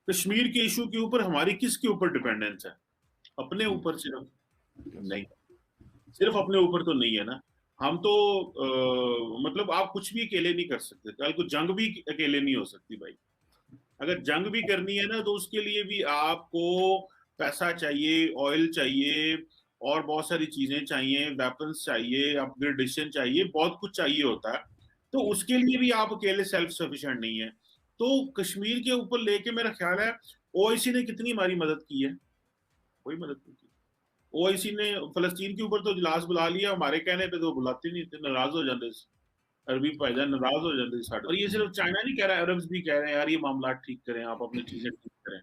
कश्मीर के इशू के ऊपर हमारी किसके ऊपर डिपेंडेंस है? अपने ऊपर सिर्फ? नहीं, सिर्फ अपने ऊपर तो नहीं है ना। हम तो मतलब आप कुछ भी अकेले नहीं कर सकते, कल को जंग भी अकेले नहीं हो सकती भाई। अगर जंग भी करनी है ना तो उसके लिए भी आपको पैसा चाहिए, ऑयल चाहिए, और बहुत सारी चीजें चाहिए, वेपन्स चाहिए, अपग्रेडेशन चाहिए, बहुत कुछ चाहिए होता है। तो उसके लिए भी आप अकेले सेल्फ सफिशिएंट नहीं है। तो कश्मीर के ऊपर लेके मेरा ख्याल है ओआईसी ने कितनी हमारी मदद की है? कोई मदद नहीं की। ओआईसी ने फलस्तीन के ऊपर तो इजलास बुला लिया, हमारे कहने पे तो बुलाते नहीं थे, नाराज हो जाते। अरबी भाईजान नाराज हो जाते साढ़े। और ये सिर्फ चाइना नहीं कह रहा है, अरब्स भी कह रहे हैं यार ये मामला ठीक करें, आप अपनी चीजें ठीक करें।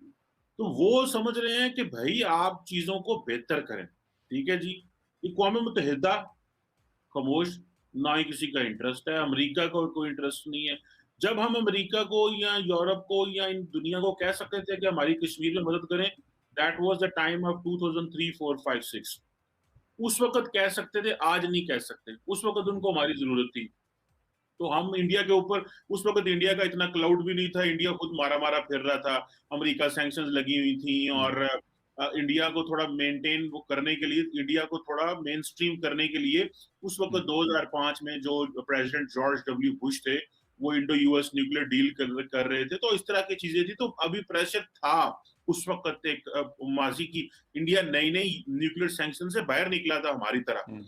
तो वो समझ रहे हैं कि भाई आप चीजों को बेहतर करें। ठीक है जी, अक़वाम मुत्तहिदा खामोश, ना ही किसी का इंटरेस्ट है, अमेरिका को कोई इंटरेस्ट नहीं है। जब हम अमेरिका को या यूरोप को या इन दुनिया को कह सकते थे कि हमारी कश्मीर में मदद करें, that was the time of 2003, 4, 5, 6। उस वक्त कह सकते थे, आज नहीं कह सकते। उस वक्त उनको हमारी जरूरत थी। तो हम इंडिया के ऊपर, उस वक्त इंडिया का इतना क्लाउड भी नहीं था, इंडिया खुद मारा मारा फिर रहा था, अमेरिका सैंक्शंस लगी हुई थी, और इंडिया को थोड़ा मेंटेन वो करने के लिए, इंडिया को थोड़ा मेन स्ट्रीम करने के लिए उस वक्त 2005 में जो प्रेसिडेंट जॉर्ज डब्ल्यू बुश थे वो इंडो यूएस न्यूक्लियर डील कर रहे थे। तो इस तरह की चीजें थी, तो अभी प्रेशर था उस वक्त एक माजी की। इंडिया नई नई न्यूक्लियर सैंक्शन से बाहर निकला था हमारी तरह।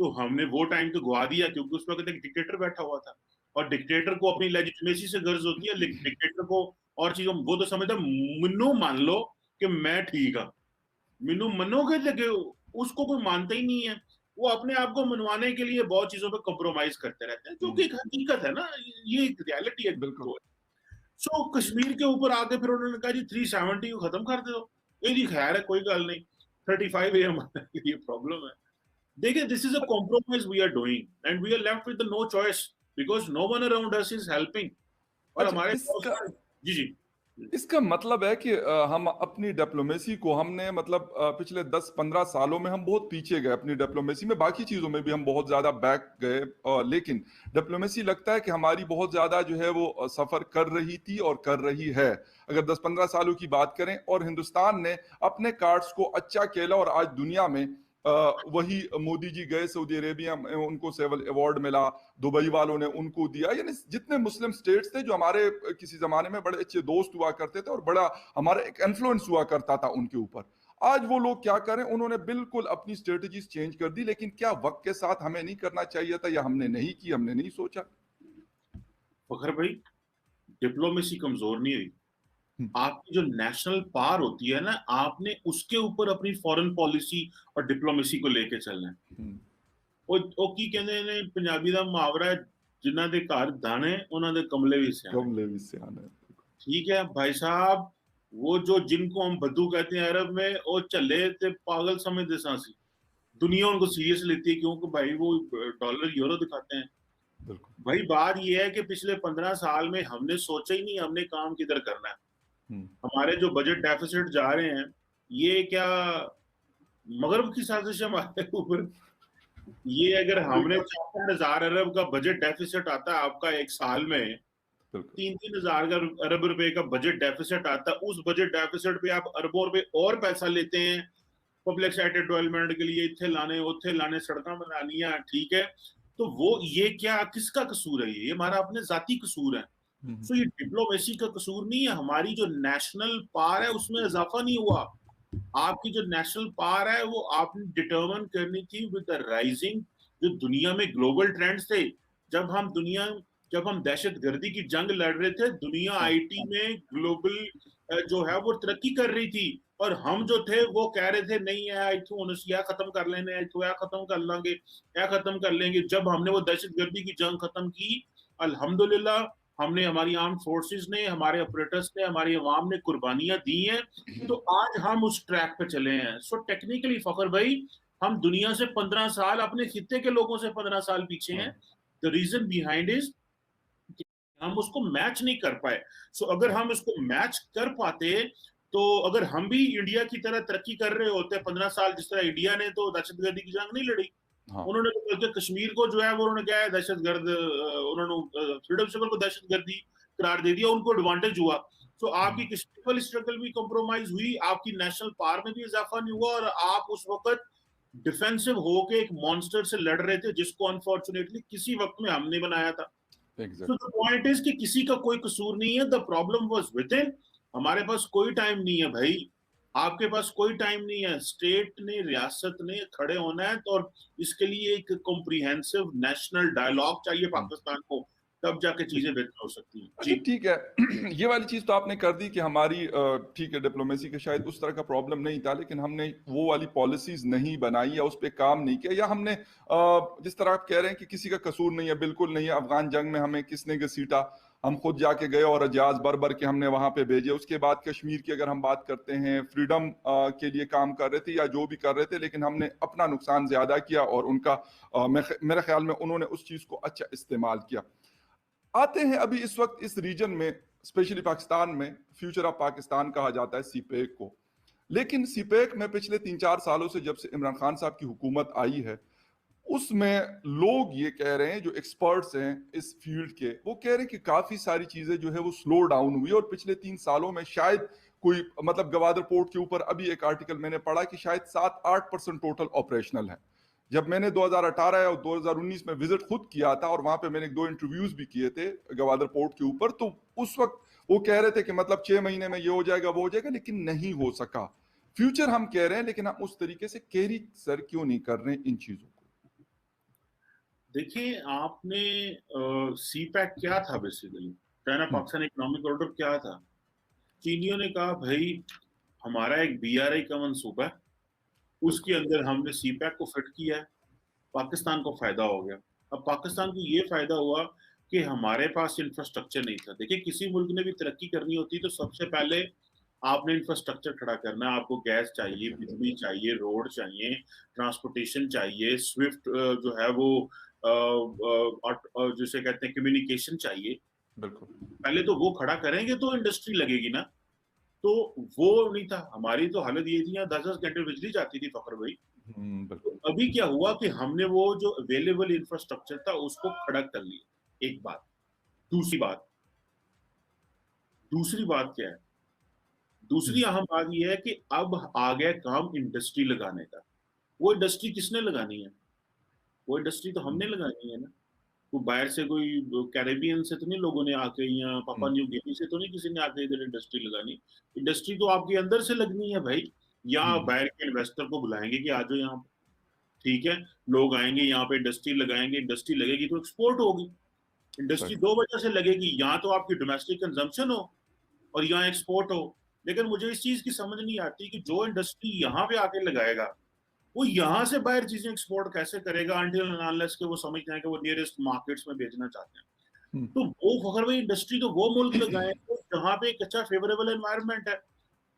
तो हमने वो टाइम तो गवा दिया, क्योंकि उस वक्त एक डिक्टेटर बैठा हुआ था, और डिक्टेटर को अपनी लेजिटिमेसी से गर्ज होती है, लेकिन डिक्टेटर को और चीजों, वो तो समझता मन्नो मान लो कि मैं ठीक है, मिनू मनोगे लगे, उसको कोई मानता ही नहीं है। वो अपने आप को मनवाने के लिए बहुत चीजों पे कॉम्प्रोमाइज करते रहते हैं, जो कि एक हकीकत है ना, ये एक रियलिटी है। बिल्कुल। सो कश्मीर के ऊपर आके फिर उन्होंने कहा जी 370 को खत्म कर दो। ये जी खैर है, कोई गल नहीं, 35 ये हमारे लिए प्रॉब्लम है। देखिए, this is a compromise we are doing and we are left with no choice because no one around us is helping. और अच्छा, हमारे इसका जी जी इसका मतलब है कि हम अपनी डिप्लोमेसी को हमने मतलब पिछले 10-15 सालों में हम बहुत पीछे गए अपनी डिप्लोमेसी में, बाकी चीज़ों में भी हम बहुत ज़्यादा बैक गए, लेकिन डिप्लोमेसी लगता है कि हमारी बहुत ज़्यादा जो है वो सफ़र कर रही थी और कर रही है। अगर 10-15 सालों की बात करें, और हिंदुस्तान ने अपने कार्ड्स को अच्छा खेला, और आज दुनिया में वही मोदी जी गए सऊदी अरेबिया में, उनको सिविल अवार्ड मिला, दुबई वालों ने उनको दिया, यानी जितने मुस्लिम स्टेट्स थे जो हमारे किसी जमाने में बड़े अच्छे दोस्त हुआ करते थे और बड़ा हमारा एक इन्फ्लुएंस हुआ करता था उनके ऊपर, आज वो लोग क्या करें, उन्होंने बिल्कुल अपनी स्ट्रेटजीज चेंज कर दी। लेकिन क्या वक्त के साथ हमें नहीं करना चाहिए था, या हमने नहीं की, हमने नहीं सोचा? फखर भाई, डिप्लोमेसी कमजोर नहीं हुई। हम्म, आपकी जो नेशनल पावर होती है ना, आपने उसके ऊपर अपनी फॉरेन पॉलिसी और डिप्लोमेसी को लेके चलना है। हम्म, ਉਹ ਕੀ ਕਹਿੰਦੇ ਨੇ, ਪੰਜਾਬੀ ਦਾ ਮੁਹਾਵਰਾ ਹੈ, ਜਿਨ੍ਹਾਂ ਦੇ ਘਰ ਦਾਣੇ ਉਹਨਾਂ ਦੇ कमले भी सियाने। कमले भी सियाने। ठीक है भाई साहब, वो जो जिनको हम बद्दू कहते हैं अरब में, वो चले थे पागल समझते सासी। दुनिया उनको सीरियस लेती है, क्योंकि भाई वो डॉलर यूरो दिखाते हैं। बिल्कुल। भाई बात ये है कि पिछले 15 साल में हमने सोचा ही नहीं हमने काम किधर करना है। हम्म, हमारे जो बजट डेफिसिट जा रहे हैं, ये क्या मगरब की साजिश है हमारे ऊपर? ये अगर हमने 64,000 अरब का बजट डेफिसिट आता है आपका एक साल में, बिल्कुल। 3-3 हजार अरब रुपए का बजट डेफिसिट आता है, उस बजट डेफिसिट पे आप अरबों रुपए और पैसा लेते हैं पब्लिक सेक्टर डेवलपमेंट के लिए, इतने लाने उथे लाने, सड़क बनानिया, ठीक है। तो वो ये क्या, किसका कसूर है? ये हमारा अपने जाती कसूर है। हम्म, सो ये डिप्लोमेसी का कसूर नहीं है, हमारी जो नेशनल पावर है उसमें इजाफा नहीं हुआ। आपकी जो नेशनल पावर है वो आपने डिटरमिन करनी थी विद द राइजिंग, जो दुनिया में ग्लोबल ट्रेंड्स थे। जब हम दुनिया जब हम दहशतगर्दी की जंग लड़ रहे थे, दुनिया आईटी में ग्लोबल जो है वो तरक्की कर रही थी, और हम जो थे वो कह रहे थे नहीं है इथों या खत्म कर लेने, इथों या खत्म कर लेंगे, या खत्म कर लेंगे। जब हमने वो दहशतगर्दी की जंग खत्म की, अल्हम्दुलिल्लाह, हमने, हमारी आर्म फोर्सेस ने, हमारे ऑपरेटर्स ने, हमारी अवाम ने कुर्बानियां दी हैं, तो आज हम उस ट्रैक पे चले हैं। सो टेक्निकली फखर भाई, हम दुनिया से 15 साल, अपने खित्ते के लोगों से 15 साल पीछे हैं। हाँ, द रीजन बिहाइंड इज हम उसको मैच नहीं कर पाए। सो अगर हम इसको मैच कर पाते, तो अगर हम भी इंडिया की तरह तरक्की कर रहे होते 15 साल, जिस तरह इंडिया ने तो दहशतगर्दी की जंग नहीं लड़ी, हाँ, उन्होंने तो बल्कि कश्मीर को जो है वो उन्होंने क्या है दहशतगर्द, उन्होंने फ्रीडम स्ट्रगल को दहशतगर्दी करार दे दिया, उनको एडवांटेज हुआ। तो आपकी किस्टिकल स्ट्रगल भी कॉम्प्रोमाइज हुई, आपकी नेशनल पावर में भी इजाफा नहीं हुआ, और आप उस वक्त डिफेंसिव होके एक मॉन्स्टर से लड़ रहे थे जिसको अनफॉर्चुनेटली किसी वक्त में हमने बनाया था। सो द पॉइंट इज कि किसी का कोई कसूर नहीं है, the problem was with in. हमारे पास कोई टाइम नहीं है भाई, आपके पास कोई टाइम नहीं है। स्टेट ने, रियासत ने खड़े होना है, तो और इसके लिए एक कॉम्प्रिहेंसिव नेशनल डायलॉग चाहिए पाकिस्तान को, तब जाके चीजें बेहतर हो सकती हैं। अच्छा जी ठीक है। ये वाली चीज तो आपने कर दी कि हमारी ठीक है, डिप्लोमेसी का शायद उस तरह का प्रॉब्लम नहीं था, लेकिन हमने वो वाली पॉलिसीज नहीं बनाई या उस पर काम नहीं किया, या हमने जिस तरह आप कह रहे हैं कि किसी का कसूर नहीं है, बिल्कुल नहीं है। अफगान जंग में हमें किसने घसीटा? हम खुद जाके गए और जहाज भर भर के हमने वहां पे भेजे। उसके बाद कश्मीर की अगर हम बात करते हैं, फ्रीडम के लिए काम कर रहे थे या जो भी कर रहे थे, लेकिन हमने अपना नुकसान ज्यादा किया और उनका मेरे ख्याल में उन्होंने उस चीज को अच्छा इस्तेमाल किया। आते हैं अभी इस वक्त इस रीजन में, स्पेशली पाकिस्तान में, फ्यूचर ऑफ पाकिस्तान कहा जाता है सीपेक को। लेकिन सीपेक में पिछले 3-4 सालों से, जब से इमरान खान साहब की हुकूमत आई है, उसमें लोग ये कह रहे हैं, जो एक्सपर्ट्स हैं इस फील्ड के, वो कह रहे हैं कि काफी सारी चीजें जो है वो स्लो डाउन हुई, और पिछले 3 सालों में शायद कोई, मतलब गवादर पोर्ट के ऊपर अभी एक आर्टिकल मैंने पढ़ा कि शायद 7-8% टोटल ऑपरेशनल है। जब मैंने 2018 और 2019 में विजिट खुद किया था, और वहां पे मैंने 2 इंटरव्यूज भी किए थे गवादर पोर्ट के ऊपर, तो उस वक्त वो कह रहे थे कि मतलब 6 महीने में ये हो जाएगा, वो हो जाएगा, लेकिन नहीं हो सका। फ्यूचर हम कह रहे हैं, लेकिन हम उस तरीके से कैरी सर क्यों नहीं कर रहे हैं इन चीजों को? देखिए, आपने सी पैक क्या था basically, China Pakistan economic order क्या था? चीनियों ने कहा भाई हमारा एक BRI का मंसूबा है, उसके अंदर हमने सी पैक को फिट किया है, पाकिस्तान को फायदा हो गया। अब पाकिस्तान को ये फायदा हुआ कि हमारे पास इंफ्रास्ट्रक्चर नहीं था। देखिए, किसी मुल्क ने भी तरक्की करनी होती तो सबसे पहले आपने इंफ्रास्ट्रक्चर खड़ा करना है। आपको गैस चाहिए, बिजली चाहिए, रोड चाहिए, ट्रांसपोर्टेशन चाहिए, स्विफ्ट जो है वो जिसे कहते हैं कम्युनिकेशन चाहिए। बिल्कुल पहले तो वो खड़ा करेंगे तो इंडस्ट्री लगेगी ना। तो वो नहीं था। हमारी तो हालत ये थी, यहाँ 10-10 घंटे बिजली जाती थी फखर भाई। तो बिल्कुल। अभी क्या हुआ कि हमने वो जो अवेलेबल इंफ्रास्ट्रक्चर था उसको खड़ा कर लिया, एक बात। दूसरी बात क्या है? दूसरी अहम बात यह है कि अब आ गया काम इंडस्ट्री लगाने का। वो इंडस्ट्री किसने लगानी है? वो इंडस्ट्री तो हमने लगानी है ना। वो बाहर से कोई कैरेबियन से तो नहीं लोगों ने आके, या पापा न्यू गिनी से तो नहीं किसी ने आके इधर इंडस्ट्री लगानी। इंडस्ट्री तो आपके अंदर से लगनी है भाई। या बाहर के इन्वेस्टर को बुलाएंगे कि आ जाओ यहाँ पे, ठीक है, लोग आएंगे यहाँ पे, इंडस्ट्री लगाएंगे, इंडस्ट्री लगेगी तो एक्सपोर्ट होगी। इंडस्ट्री सही। दो वजह से लगेगी, यहाँ तो आपकी डोमेस्टिक कंजम्पशन हो और यहाँ एक्सपोर्ट हो। लेकिन मुझे इस चीज की समझ नहीं आती कि जो इंडस्ट्री यहाँ पे आके लगाएगा वो यहाँ से बाहर चीजें एक्सपोर्ट कैसे करेगा, अनटिल अनलेस के वो समझते हैं कि वो नियरेस्ट मार्केट्स में बेचना चाहते हैं। तो वो फखर भाई इंडस्ट्री तो वो मुल्क लगाए जहाँ पे एक अच्छा फेवरेबल एनवायरनमेंट है।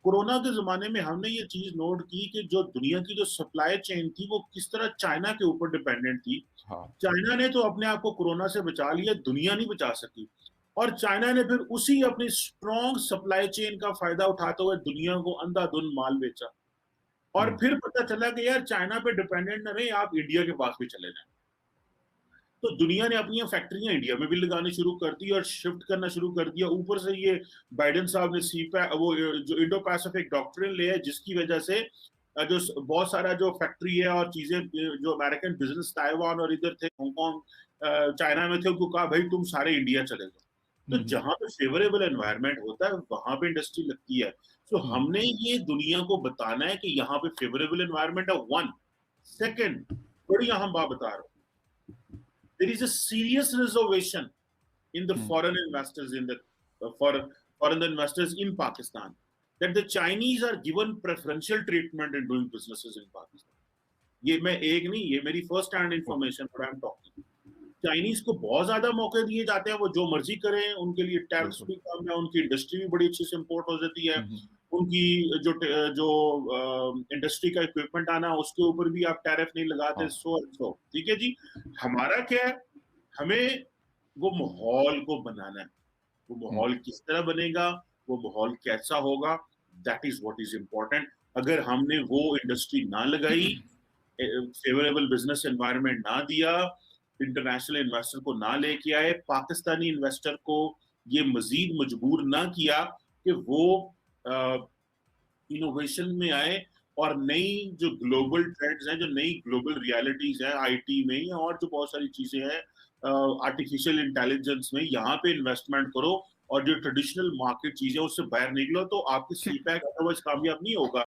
कोरोना के जमाने में हमने ये चीज नोट की कि जो दुनिया की जो सप्लाई चेन थी वो किस तरह चाइना के ऊपर डिपेंडेंट थी। हाँ। चाइना ने तो अपने आप को कोरोना से बचा लिया, दुनिया नहीं बचा सकी। और चाइना ने फिर उसी अपनी स्ट्रॉन्ग सप्लाई चेन का फायदा उठाते हुए दुनिया को अंधाधुंध माल बेचा। और फिर पता चला कि यार चाइना पे डिपेंडेंट न रहे, आप इंडिया के पास भी चले जाए। तो दुनिया ने अपनी फैक्ट्रियां इंडिया में भी लगानी शुरू कर दी और शिफ्ट करना शुरू कर दिया। ऊपर से ये बाइडेन साहब ने वो जो इंडो पैसिफिक डॉक्ट्रिन ले है, जिसकी वजह से जो बहुत सारा जो फैक्ट्री है और चीजें, जो अमेरिकन बिजनेस ताइवान और इधर थे, हांगकांग चाइना में थे, उनको कहा भाई तुम सारे इंडिया चले जाओ। तो जहां पे फेवरेबल एनवायरनमेंट होता है वहां पे इंडस्ट्री लगती है। तो हमने ये दुनिया को बताना है कि यहाँ पे फेवरेबल एनवायरनमेंट है, वन। सेकंड, बड़ी अहम बात बता रहा हूँ, there is a serious reservation in the foreign investors foreign investors in Pakistan, that the Chinese are given preferential treatment in doing businesses in Pakistan. ये मैं एक नहीं, ये मेरी फर्स्ट हैंड इंफॉर्मेशन पर आई एम टॉकिंग। चाइनीज को बहुत ज्यादा मौके दिए जाते हैं, वो जो मर्जी करें, उनके लिए टैरिफ्स भी कम है, उनकी इंडस्ट्री भी बड़ी अच्छी से इंपोर्ट हो जाती है। उनकी जो इंडस्ट्री का इक्विपमेंट आना, उसके ऊपर भी आप टैरिफ नहीं लगाते। सो ठीक है जी। हमारा क्या है, हमें वो माहौल को बनाना है। वो माहौल किस तरह बनेगा, वो माहौल कैसा होगा, that is what is important. अगर हमने वो इंडस्ट्री ना लगाई, फेवरेबल बिजनेस एनवायरनमेंट ना दिया, इंटरनेशनल इन्वेस्टर को ना लेके आए, पाकिस्तानी इन्वेस्टर को ये मजीद मजबूर ना किया, कि वो इनोवेशन में आए और नई जो ग्लोबल ट्रेंड्स हैं, जो नई ग्लोबल रियलिटीज हैं आईटी में या और जो बहुत सारी चीजें हैं आर्टिफिशियल इंटेलिजेंस में, यहाँ पे इन्वेस्टमेंट करो और जो ट्रेडिशनल मार्केट चीजें उससे बाहर निकलो, तो आपकी ठीक सीपैक अदरवाइज कामयाब नहीं होगा।